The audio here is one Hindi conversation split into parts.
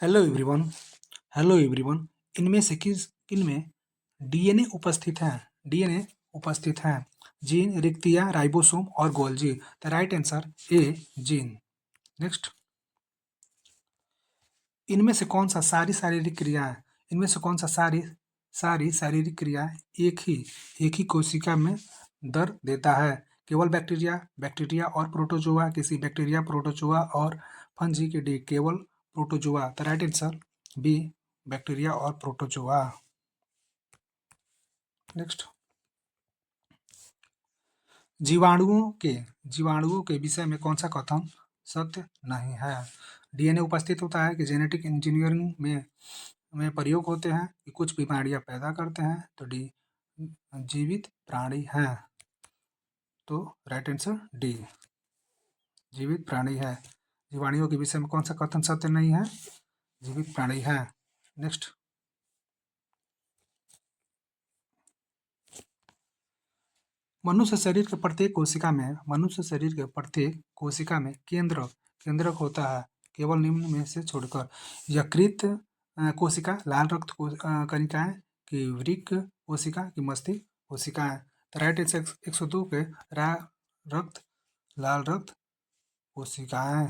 Hello everyone. Hello everyone. इनमें से किनमें डीएनए उपस्थित है? डीएनए उपस्थित है। जीन, रिक्तियां, राइबोसोम और Golgi. The right answer A, gene. Next, इनमें से कौन सा सारी शारीरिक क्रियाएं इनमें से कौन सा सारी शारीरिक क्रियाएं एक ही कोशिका में दर देता है? केवल बैक्टीरिया, बैक्टीरिया और प्रोटोजोआ, किसी बैक्टीरिया, प्रोटोजोआ और फंजी के डी, केवल protozoa. The right answer B, bacteria और प्रोटोजोआ। नेक्स्ट, जीवाणुओं के विषय में कौन सा कथन सत्य नहीं है? डीएनए उपस्थित होता है कि जेनेटिक इंजीनियरिंग में प्रयोग होते हैं कि कुछ बीमारियां पैदा करते हैं? तो डी, जीवित प्राणी हैं। तो राइट आंसर डी, जीवित प्राणी है। जीवाणुओं के विषय में कौन सा कथन सत्य नहीं है? जीवित प्राणी है। नेक्स्ट, मनुष्य शरीर के प्रत्येक कोशिका में केंद्रक होता है, केवल निम्न में से छोड़कर। यकृत कोशिका, लाल रक्त कणिकाएं कि वृक्क कोशिका की मस्तिष्क कोशिकाएं? राइट आंसर 102 के रक्त लाल रक्त कोशिकाएं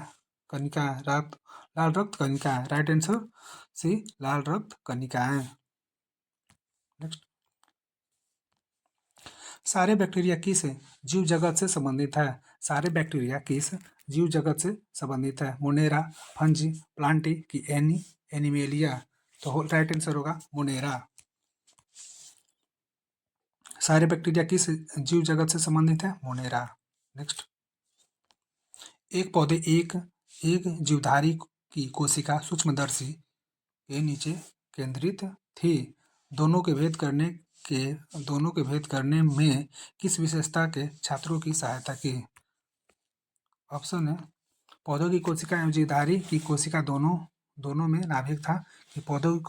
कणिकाएं लाल रक्त कणिकाएं। राइट आंसर सी, लाल रक्त कणिकाएं। नेक्स्ट, सारे बैक्टीरिया किस जीव जगत से संबंधित है? सारे बैक्टीरिया किस जीव जगत से संबंधित है? मोनेरा, फंजी, प्लांटी की एनिमेलिया? तो राइट आंसर होगा मोनेरा। सारे बैक्टीरिया किस जीव जगत से संबंधित है? मोनेरा। नेक्स्ट, एक पौधे एक जीवधारी की कोशिका सूक्ष्मदर्शी के नीचे केंद्रित थी। दोनों के भेद करने में किस विशेषता के छात्रों की सहायता की? ऑप्शन है, पौधों की कोशिका एवं जीवधारी की कोशिका दोनों में नाभिक था कि पौधों की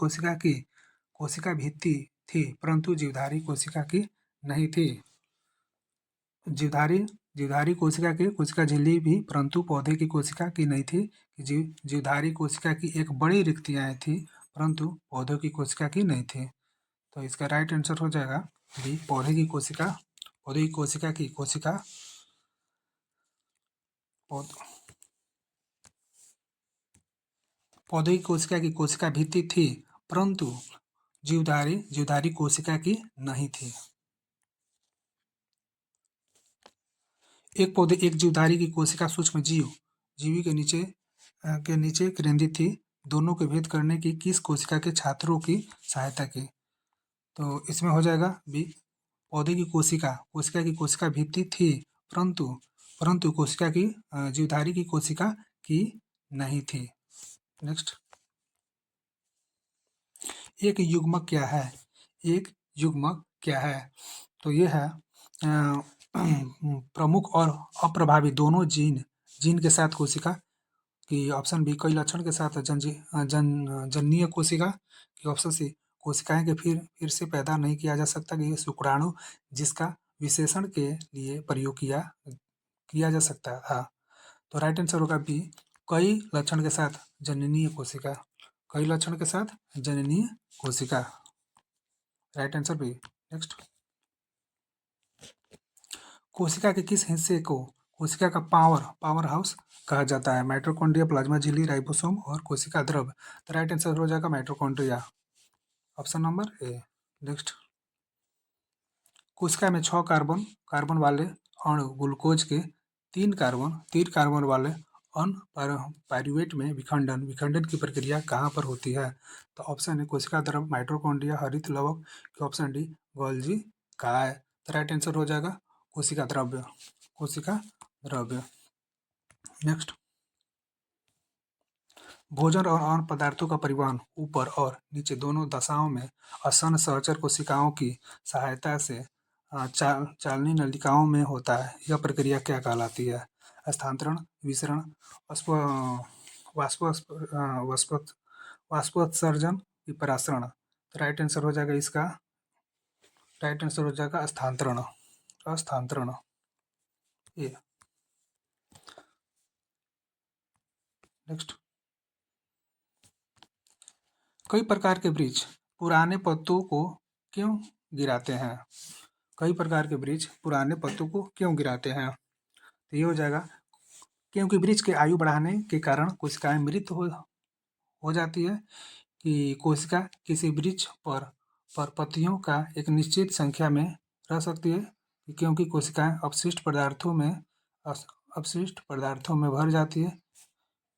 कोशिका भित्ति थी परंतु जीवधारी कोशिका की नहीं थी। जीवधारी कोशिका झिल्ली भी परंतु पौधे की कोशिका की नहीं थी। जीवधारी कोशिका की एक बड़ी रिक्तियां थी परंतु पौधों की कोशिका की नहीं थी। तो इसका राइट आंसर हो जाएगा बी, पौधे की कोशिका पौधे की कोशिका भित्ति थी परंतु जीवधारी कोशिका की नहीं थी। एक जीवधारी की कोशिका सूक्ष्म जीवी के नीचे केंद्रित थी। दोनों के भेद करने की किस कोशिका के छात्रों की सहायता की? तो इसमें हो जाएगा बी, पौधे की कोशिका भित्ति थी परंतु कोशिका की जीवधारी की कोशिका की नहीं थी। नेक्स्ट, एक युग्मक क्या है? एक युग्मक क्या है? तो ये है प्रमुख और अप्रभावी दोनों जीन के साथ कोशिका की। ऑप्शन बी, कई लक्षण के साथ जननीय कोशिका की। ऑप्शन सी, कोशिकाएं के फिर से पैदा नहीं किया जा सकता कि शुक्राणु जिसका विशेषण के लिए प्रयोग किया जा सकता था। तो राइट आंसर होगा बी, कई लक्षण के साथ जननीय कोशिका। कई लक्षण के साथ जननीय कोशिका। Right answer B. नेक्स्ट, कोशिका के किस हिस्से को कोशिका का पावर हाउस कहा जाता है? माइटोकॉन्ड्रिया, प्लाज्मा झिल्ली, राइबोसोम और कोशिका द्रव। तो राइट आंसर हो जाएगा mitochondria, option number A. Next, कोशिका में 6 कार्बन वाले अणु ग्लूकोज के 3 कार्बन वाले पायरुवेट में विखंडन की प्रक्रिया कहाँ पर होती है? तो ऑप्शन है कोशिका द्रव, माइटोकॉन्ड्रिया, हरित लवक की। ऑप्शन डी, गोल्जी काय। तो राइट आंसर हो जाएगा कोशिका द्रव्य। नेक्स्ट, भोजन और अन्य पदार्थों का परिवहन ऊपर और नीचे दोनों दशाओं में आसन्न सहचर कोशिकाओं की सहायता से चालनी नलिकाओं में होता है। यह प्रक्रिया क्या कहलाती है? स्थानांतरण, विसरण, वाष्पोत्सर्जन की परासरण? तो राइट आंसर हो जाएगा इसका स्थानांतरण ए। नेक्स्ट, कई प्रकार के वृक्ष पुराने पत्तों को क्यों गिराते हैं? कई प्रकार के वृक्ष पुराने पत्तों को क्यों गिराते हैं? तो ये हो जाएगा क्योंकि वृक्ष के आयु बढ़ाने के कारण कोशिकाएं मृत हो जाती है कि कोशिका किसी वृक्ष पर पत्तियों का एक निश्चित संख्या में रह सकती है क्योंकि कोशिकाएं अपशिष्ट पदार्थों में भर जाती है।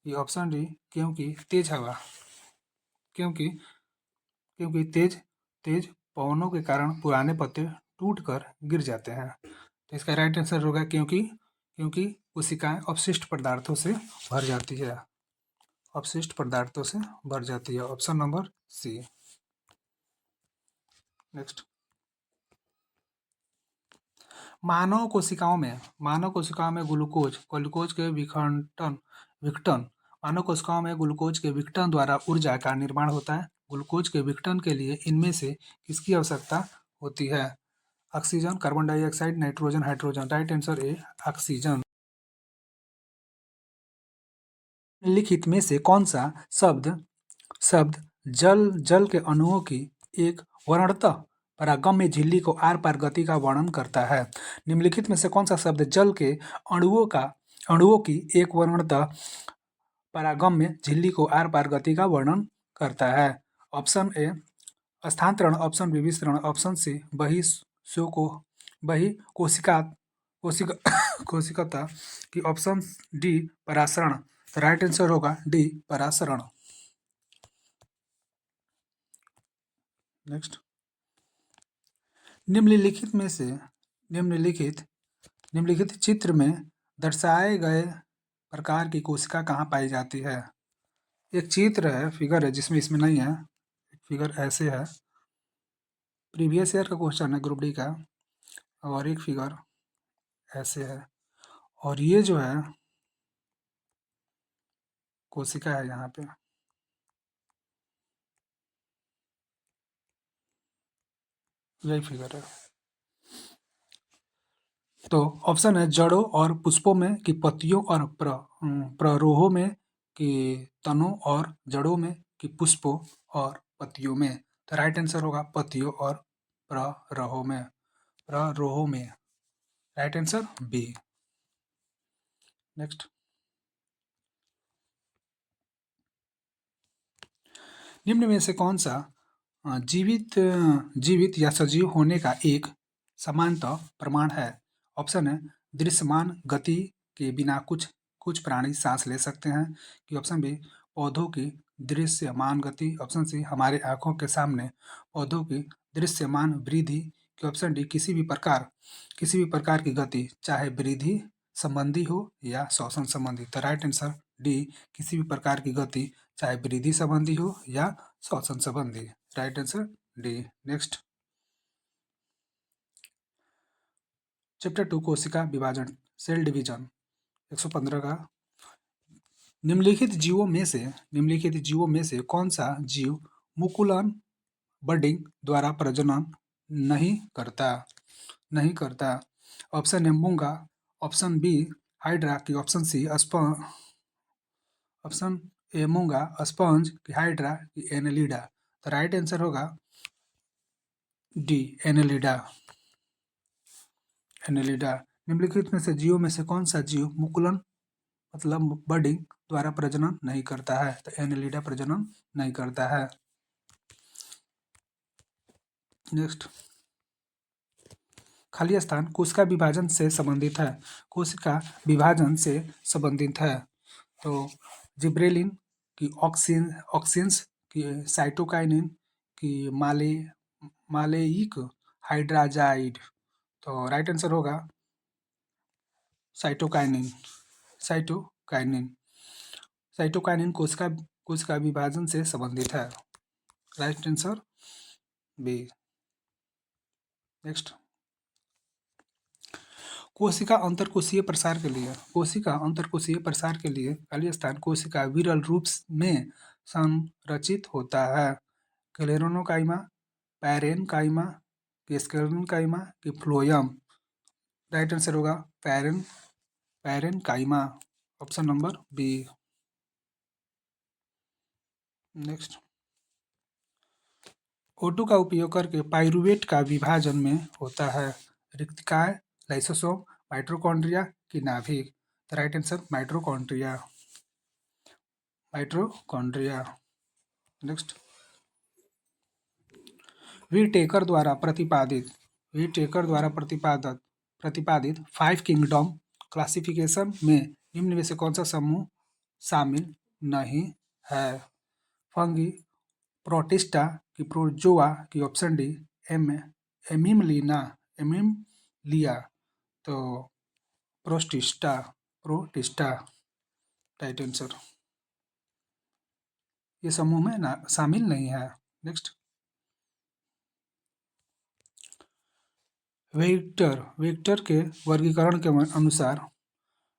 ये ऑप्शन डी क्योंकि तेज हवा क्योंकि क्योंकि तेज पवनों के कारण पुराने पत्ते टूटकर गिर जाते हैं। तो इसका राइट आंसर होगा क्योंकि कोशिकाएं अपशिष्ट पदार्थों से भर जाती है। अपशिष्ट पदार्थों से भर जाती है। Option number C. नेक्स्ट, मानव कोशिकाओं में ग्लूकोज के विघटन मानव कोशिकाओं में ग्लूकोज के विघटन द्वारा ऊर्जा का निर्माण होता है। ग्लूकोज के विघटन के लिए इनमें से किसकी आवश्यकता होती है? Oxygen, carbon dioxide, nitrogen, hydrogen. Right answer A oxygen. निम्नलिखित में से कौन सा शब्द जल के अणुओं की एक वर्णतः परागम्य झिल्ली को आर पार गति का वर्णन करता है? निम्नलिखित में से कौन सा शब्द जल के अणुओं की एक वर्णतः परागम्य झिल्ली को आर पार गति का वर्णन करता है? ऑप्शन ए स्थानांतरण, ऑप्शन बी विसरण, ऑप्शन सी कोशिकता की, ऑप्शन डी परासरण। तो राइट आंसर होगा डी परासरण। नेक्स्ट, निम्नलिखित चित्र में दर्शाए गए प्रकार की कोशिका कहाँ पाई जाती है? एक चित्र है, फिगर है, जिसमें इसमें नहीं है। फिगर ऐसे है, प्रीवियस ईयर का क्वेश्चन है ग्रुप डी का। और एक फिगर ऐसे है, और ये जो है कोशिका है, यहाँ पे यही फिगर है। तो ऑप्शन है जड़ों और पुष्पों में कि पत्तियों और प्ररोहों में कि तनों और जड़ों में कि पुष्पों और पत्तियों में। तो राइट आंसर होगा पत्तियों और प्ररोहों में। Right answer B. नेक्स्ट, निम्न में से कौन सा जीवित या सजीव होने का एक समानतः प्रमाण है? ऑप्शन है दृश्यमान गति के बिना कुछ प्राणी सांस ले सकते हैं कि ऑप्शन बी पौधों की दृश्यमान गति, ऑप्शन सी हमारे आंखों के सामने पौधों की दृश्यमान वृद्धि कि ऑप्शन डी किसी भी प्रकार की गति, चाहे वृद्धि संबंधी हो या श्वसन संबंधी। तो राइट आंसर डी किसी भी प्रकार की गति, चाहे वृद्धि संबंधी हो या श्वसन संबंधी। Right answer D. Next, chapter 2 कोशिका विभाजन, सेल डिवीजन, 115 का निम्नलिखित जीवों में से कौन सा जीव मुकुलन बडिंग द्वारा प्रजनन नहीं करता? ऑप्शन ए मूंगा, ऑप्शन बी हाइड्रा की ऑप्शन सी ऑप्शन ए मूंगा, स्पंज की हाइड्रा की एनेलिडा। तो राइट आंसर होगा डी एनेलिडा। निम्नलिखित में से जीवों में से कौन सा जीव मुकुलन मतलब बडिंग द्वारा प्रजनन नहीं करता है? तो एनेलिडा प्रजनन नहीं करता है। नेक्स्ट, खाली स्थान कोशिका विभाजन से संबंधित है। तो जिब्रेलिन की ऑक्सिन्स की साइटोकाइनिन की मालेइक हाइड्राजाइड। तो राइट आंसर होगा साइटोकाइनिन कोशिका विभाजन से संबंधित है। Right answer B. नेक्स्ट, कोशिका अंतरकोशीय प्रसार के लिए खाली स्थान कोशिका विरल रूप में संरचित होता है। क्लेरेनोकाइमा, पैरेनकाइमा, स्क्लेरेनकाइमा कि फ्लोयम। राइट आंसर होगा parenchyma. Option number B. Next, O2 का उपयोग करके पाइरूवेट का विभाजन में होता है। रिक्तिकाएं, लाइसोसोम, माइटोकॉन्ड्रिया की नाभिक। The right answer mitochondria. Mitochondria. Next, Whittaker द्वारा प्रतिपादित 5 किंगडम क्लासिफिकेशन में निम्न में से कौन सा समूह शामिल नहीं है? फंगी, प्रोटिस्टा की प्रोजोआ की ऑप्शन डी, एमिमलिया तो प्रोटिस्टा राइट आंसर। ये समूह में ना शामिल नहीं है। नेक्स्ट, वेक्टर के वर्गीकरण के अनुसार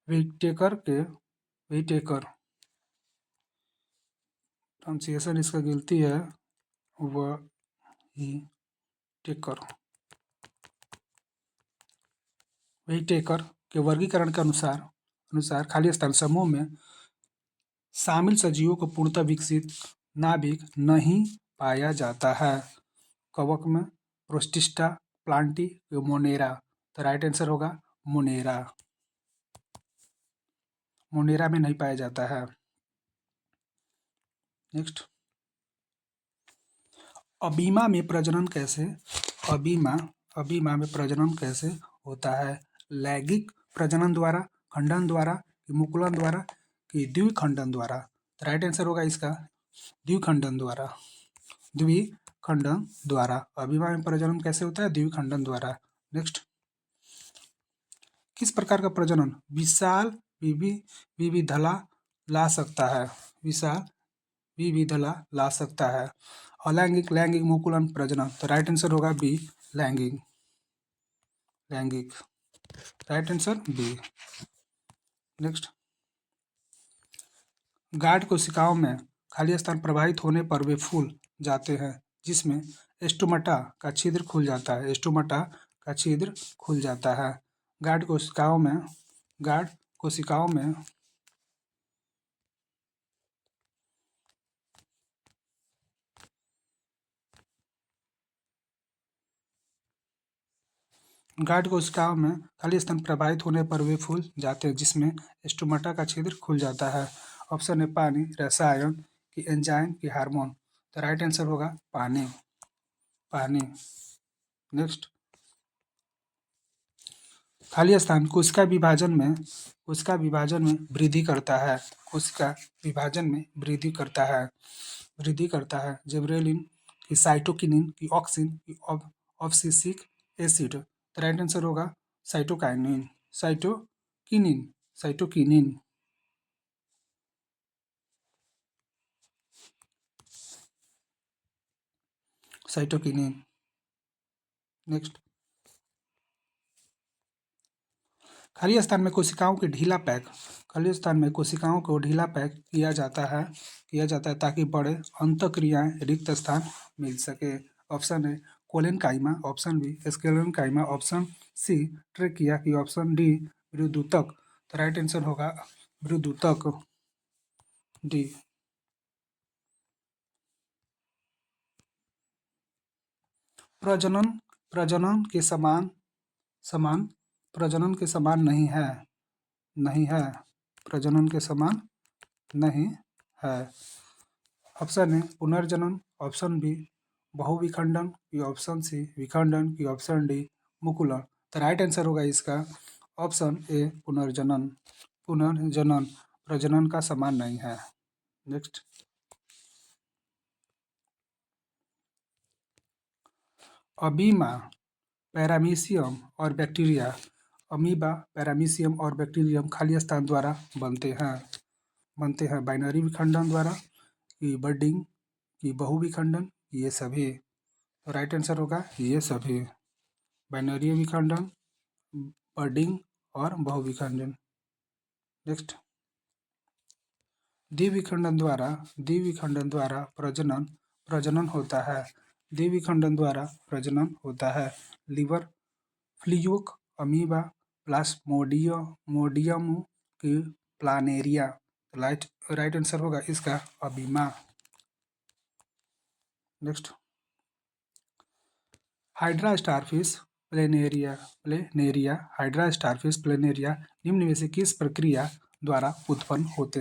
व्हीटेकर प्रोनाउंसिएशन इसका गिनती है व्हीटेकर के वर्गीकरण के अनुसार खाली स्थान समूह में शामिल सजीवों को पूर्णतः विकसित नाभिक नहीं पाया जाता है। कवक में प्रोटिस्टा, प्लांटी, मोनेरा। तो राइट आंसर होगा मोनेरा। मोनेरा में नहीं पाया जाता है। नेक्स्ट, अबीमा में प्रजनन कैसे होता है? लैंगिक प्रजनन द्वारा, खंडन द्वारा, मुकुलन द्वारा कि द्विखंडन द्वारा? राइट आंसर होगा इसका द्विखंडन द्वारा। अबीमा में प्रजनन कैसे होता है? द्विखंडन द्वारा। नेक्स्ट, किस प्रकार का प्रजनन विशाल विविधला ला सकता है? अलैंगिक, लैंगिक, मुकुलन, प्रजनन। तो राइट आंसर होगा बी, लैंगिक। Right answer B. नेक्स्ट, गार्ड कोशिकाओं में खाली स्थान प्रभावित होने पर वे फूल जाते हैं जिसमें स्टोमाटा का छिद्र खुल जाता है। गार्ड कोशिकाओं में खाली स्थान प्रभावित होने पर वे फूल जाते हैं जिसमें स्टोमाटा का छिद्र खुल जाता है। ऑप्शन है पानी, रसायन की एंजाइम की हार्मोन। तो राइट आंसर होगा पानी। नेक्स्ट, खाली स्थान कोशिका विभाजन में वृद्धि करता है जिबरेलिन की, साइटोकिनिन की, ऑक्सिन की, ऑब्सिसिक एसिड। तो राइट आंसर होगा साइटोकिनिन। नेक्स्ट, खाली स्थान में कोशिकाओं को ढीला पैक किया जाता है ताकि बड़े अंतःक्रियाएं रिक्त स्थान मिल सके। ऑप्शन है collenchyma, option B sclerenchyma, option C trachea की, ऑप्शन डी विरुद्धूतक। तो राइट आंसर होगा विरुद्धूतक, डी। प्रजनन के समान नहीं है। ऑप्शन ए पुनर्जनन, ऑप्शन बी बहुविखंडन की, ऑप्शन सी विखंडन की, ऑप्शन डी मुकुलन। तो राइट आंसर होगा इसका ऑप्शन ए पुनर्जनन प्रजनन का समान नहीं है। नेक्स्ट, अमीबा, पैरामीशियम और बैक्टीरियम खाली स्थान द्वारा बनते हैं बाइनरी विखंडन द्वारा कि बडिंग की, बहुविखंडन, ये सभी। तो राइट आंसर होगा ये सभी, बाइनरी विखंडन, बडिंग और बहुविखंडन। नेक्स्ट, द्विविखंडन द्वारा प्रजनन होता है। लिवर फ्लियूक अमीबा, प्लाज्मोडियम की, प्लानेरिया। राइट आंसर होगा इसका अबीमा। Next, hydra starfish planaria hydra starfish planaria निम्न में से किस प्रक्रिया द्वारा उत्पन्न होते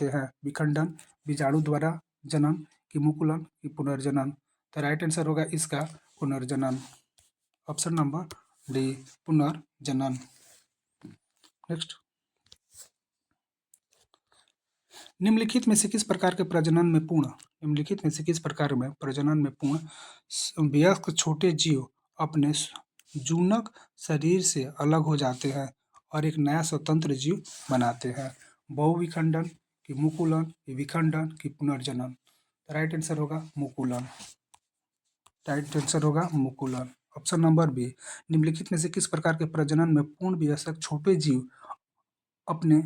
हैं? विखंडन, बीजाणु द्वारा जनन की मुकुलन की पुनर्जनन? तो राइट आंसर होगा इसका पुनर्जनन, ऑप्शन नंबर डी, पुनर्जनन। नेक्स्ट, निम्नलिखित में से किस प्रकार के प्रजनन में पूर्ण वयस्क छोटे जीव अपने जूनक शरीर से अलग हो जाते हैं और एक नया स्वतंत्र जीव बनाते हैं? बहुविखंडन की मुकुलन की विखंडन की पुनर्जनन? राइट आंसर होगा मुकुलन, ऑप्शन नंबर बी। निम्नलिखित में से किस प्रकार के प्रजनन में पूर्ण वयस्क छोटे जीव अपने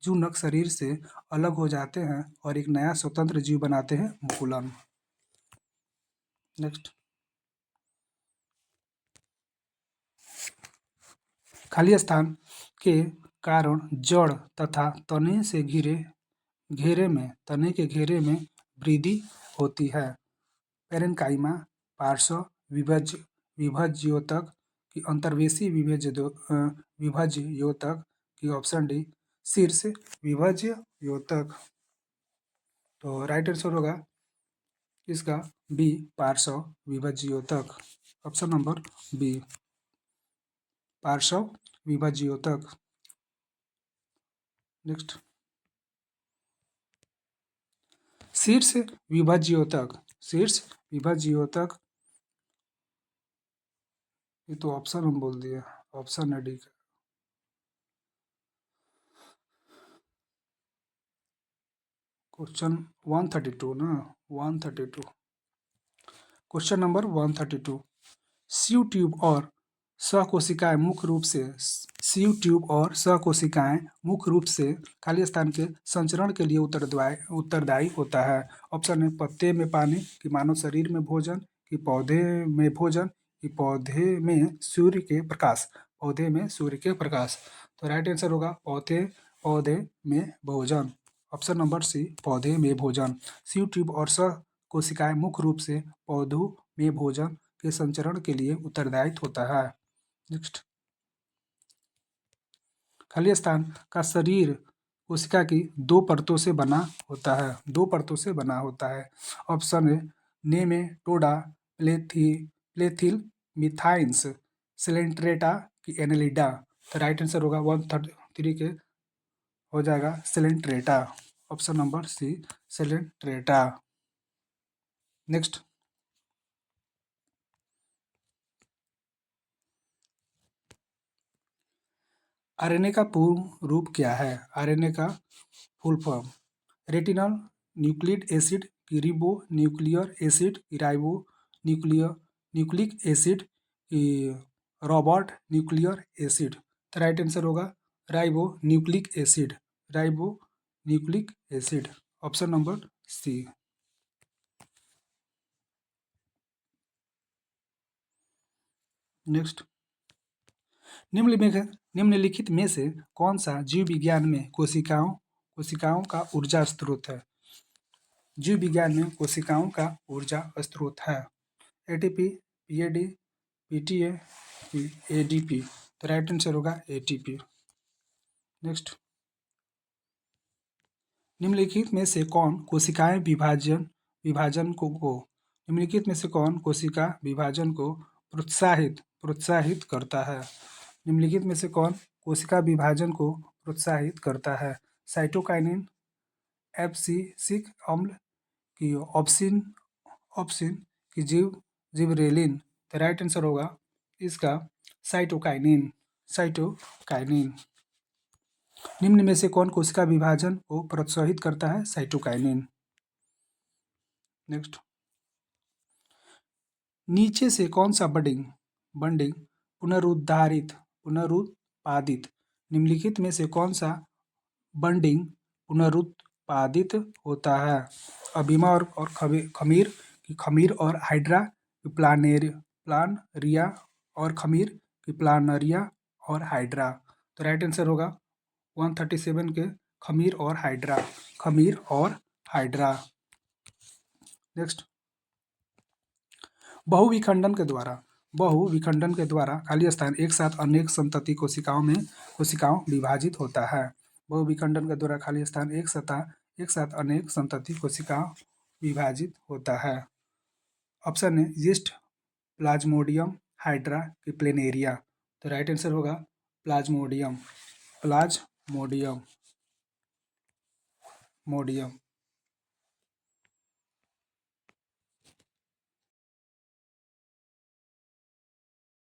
जूनक शरीर से अलग हो जाते हैं और एक नया स्वतंत्र जीव बनाते हैं? मुकुलन। नेक्स्ट, खाली स्थान के कारण जड़ तथा तने के घेरे में वृद्धि होती है। पेरेन्काइमा, पार्श्व विभज्योतक की अंतर्वेशी विभज्योतक की? ऑप्शन डी, शीर्ष विभज्योतक। तो राइट आंसर होगा इसका बी, पार्श्व विभज्योतक, ऑप्शन नंबर बी, पार्श्व विभज्योतक। नेक्स्ट, शीर्ष विभज्योतक ये तो ऑप्शन हम बोल दिए, ऑप्शन है डी का। क्वेश्चन 132 ना, 132, क्वेश्चन नंबर 132। सीव ट्यूब और सहकोशिकाएं मुख्य रूप से खाली स्थान के संचरण के लिए उत्तरदायी होता है। ऑप्शन है पत्ते में पानी, कि मानव शरीर में भोजन, कि पौधे में भोजन, कि पौधे में सूर्य के प्रकाश? तो राइट आंसर होगा पौधे में भोजन, ऑप्शन नंबर सी, पौधे में भोजन। सीव ट्यूब और सहकोशिकाएं मुख्य रूप से पौधों में भोजन के संचरण के लिए उत्तरदायी होता है। नेक्स्ट, खाली स्थान का शरीर कोशिका की दो परतों से बना होता है। ऑप्शन है नेमेटोडा, प्लेथिल मिथाइंस, सिलेंट्रेटा की एनेलिडा? तो राइट आंसर होगा 133 के हो जाएगा coelenterata, option number C, coelenterata. Next, RNA का पूर्ण रूप क्या है? आरएनए का full form retinal nucleic acid, की रिबो न्यूक्लियर एसिड, की राइबो न्यूक्लिक एसिड, की रॉबर्ट न्यूक्लियर एसिड? तो राइट आंसर होगा ribo nucleic acid, option number C. Next, निम्नलिखित में से कौन सा जीव विज्ञान में कोशिकाओं का ऊर्जा स्रोत है? जीव विज्ञान में कोशिकाओं का ऊर्जा स्रोत है एटीपी, पीएडी, पीटीए, एडीपी? तो राइट आंसर होगा एटीपी। नेक्स्ट, निम्नलिखित में से कौन कोशिकाएं विभाजन को निम्नलिखित में से कौन कोशिका विभाजन को प्रोत्साहित करता है? निम्नलिखित में से कौन कोशिका विभाजन को प्रोत्साहित करता है? साइटोकाइनिन, एब्सिसिक अम्ल, की ऑप्सिन की जिबरेलिन? तो राइट आंसर होगा इसका साइटोकाइनिन। निम्न में से कौन कोशिका विभाजन को प्रोत्साहित करता है? साइटोकाइनिन। नेक्स्ट, नीचे से कौन सा बंडिंग पुनरुत्पादित निम्नलिखित में से कौन सा बंडिंग पुनरुत्पादित होता है? अबीमा और खमीर और हाइड्रा की प्लानरिया और खमीर की प्लानरिया और हाइड्रा? तो राइट आंसर होगा 137 के खमीर और हाइड्रा। नेक्स्ट, बहुविखंडन के द्वारा खाली स्थान एक साथ अनेक संतति कोशिकाओं विभाजित होता है। बहुविखंडन के द्वारा खाली स्थान एक साथ अनेक संतति कोशिकाओं विभाजित होता है। ऑप्शन है यीस्ट, प्लाज्मोडियम, हाइड्रा की प्लेनेरिया। तो राइट आंसर होगा प्लाज्मोडियम।